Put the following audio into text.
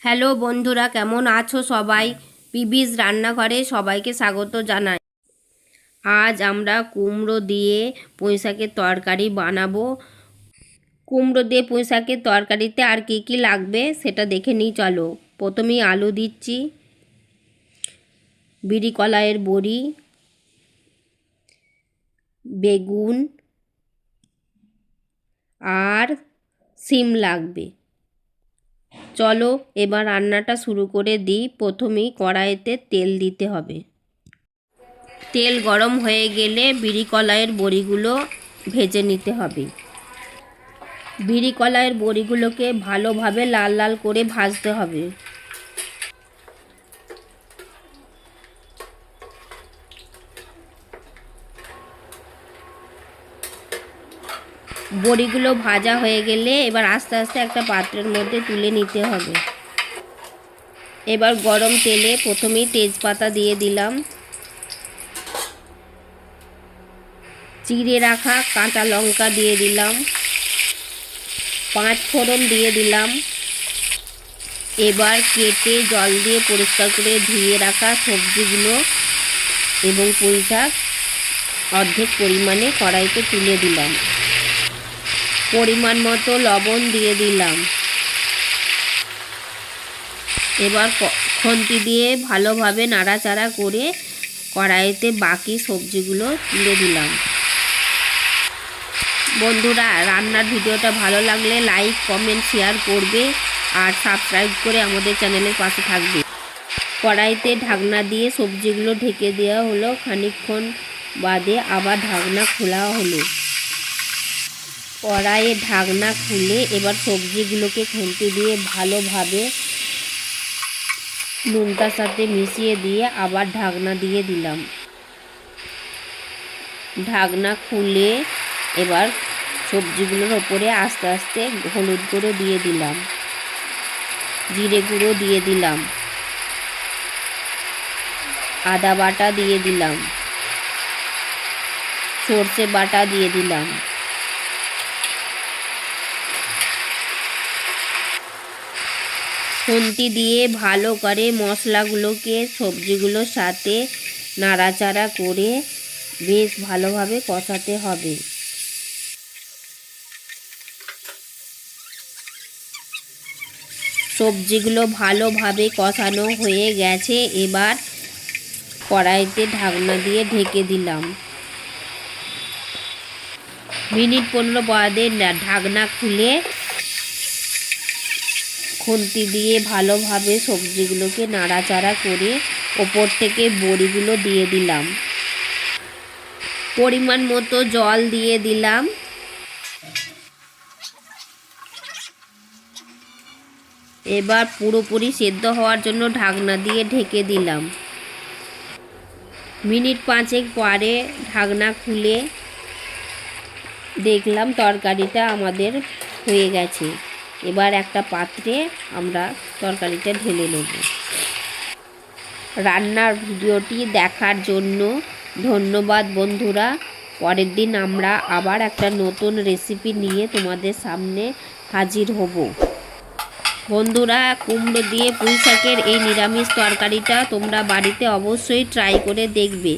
Hello বন্ধুরা, কেমন আছো সবাই? পিবিস রান্নাঘরে সবাইকে স্বাগত জানাই। আজ আমরা কুমড়ো দিয়ে পুঁইশাকের তরকারি বানাবো। কুমড়ো দিয়ে পুঁইশাকের তরকারিতে আর কি কি লাগবে সেটা দেখে নিই চলো। প্রথমেই আলু দিচ্ছি, বিরি কলাইয়ের বড়ি, বেগুন আর সিম লাগবে। চলো এবার রান্নাটা শুরু করে দিই। প্রথমেই কড়াইতে তেল দিতে হবে। তেল গরম হয়ে গেলে বিরি কলাইয়ের বড়িগুলো ভেজে নিতে হবে। বিরি কলাইয়ের বড়িগুলোকে ভালোভাবে লাল লাল করে ভাজতে হবে। বড়িগুলো ভাজা হয়ে গেলে এবার আস্তে আস্তে একটা পাত্রের মধ্যে তুলে নিতে হবে। এবার গরম তেলে প্রথমেই তেজপাতা দিয়ে দিলাম, চিড়ে রাখা কাঁচা লঙ্কা দিয়ে দিলাম, 5 ফোড়ন দিয়ে দিলাম। এবার কেটে জল দিয়ে পরিষ্কার করে ধুয়ে রাখা সবজিগুলো এবং পুঁইশাক অর্ধেক পরিমাণে কড়াইতে তুলে দিলাম। পরিমাণ মতো লবণ দিয়ে দিলাম। এবার খুন্তি দিয়ে ভালোভাবে নাড়াচাড়া করে কড়াইতে বাকি সবজিগুলো তুলে দিলাম। বন্ধুরা, রান্নার ভিডিওটা ভালো লাগলে লাইক কমেন্ট শেয়ার করবে আর সাবস্ক্রাইব করে আমাদের চ্যানেলের পাশে থাকবে। কড়াইতে ঢাকনা দিয়ে সবজিগুলো ঢেকে দেওয়া হলো। খানিকক্ষণ বাদে আবার ঢাকনা খোলা হলো। কড়াইয়ে ঢাকনা খুলে এবার সবজিগুলোকে খুন্তি দিয়ে ভালোভাবে নুনটার সাথে মিশিয়ে দিয়ে আবার ঢাকনা দিয়ে দিলাম। ঢাকনা খুলে এবার সবজিগুলোর ওপরে আস্তে আস্তে হলুদ গুঁড়ো দিয়ে দিলাম, জিরে গুঁড়ো দিয়ে দিলাম, আদা বাটা দিয়ে দিলাম, সর্ষে বাটা দিয়ে দিলাম। খুন্তি দিয়ে ভালো করে মশলাগুলোকে সবজিগুলোর সাথে নাড়াচাড়া করে বেশ ভালোভাবে কষাতে হবে। সবজিগুলো ভালোভাবে কষানো হয়ে গেছে। এবার কড়াইতে ঢাকনা দিয়ে ঢেকে দিলাম। মিনিট 15 বাদে ঢাকনা খুলে খুন্তি দিয়ে ভালোভাবে সবজিগুলোকে নাড়াচাড়া করে ওপর থেকে বড়িগুলো দিয়ে দিলাম। পরিমাণ মতো জল দিয়ে দিলাম। এবার পুরোপুরি সেদ্ধ হওয়ার জন্য ঢাকনা দিয়ে ঢেকে দিলাম। মিনিট 5 পরে ঢাকনা খুলে দেখলাম তরকারিটা আমাদের হয়ে গেছে। এবার একটা পাত্রে আমরা তরকারিটা ঢেলে নেব। রান্নার ভিডিওটি দেখার জন্য ধন্যবাদ বন্ধুরা। পরের দিন আমরা আবার একটা নতুন রেসিপি নিয়ে তোমাদের সামনে হাজির হব। বন্ধুরা, কুমড়ো দিয়ে পুঁইশাকের এই নিরামিষ তরকারিটা তোমরা বাড়িতে অবশ্যই ট্রাই করে দেখবে।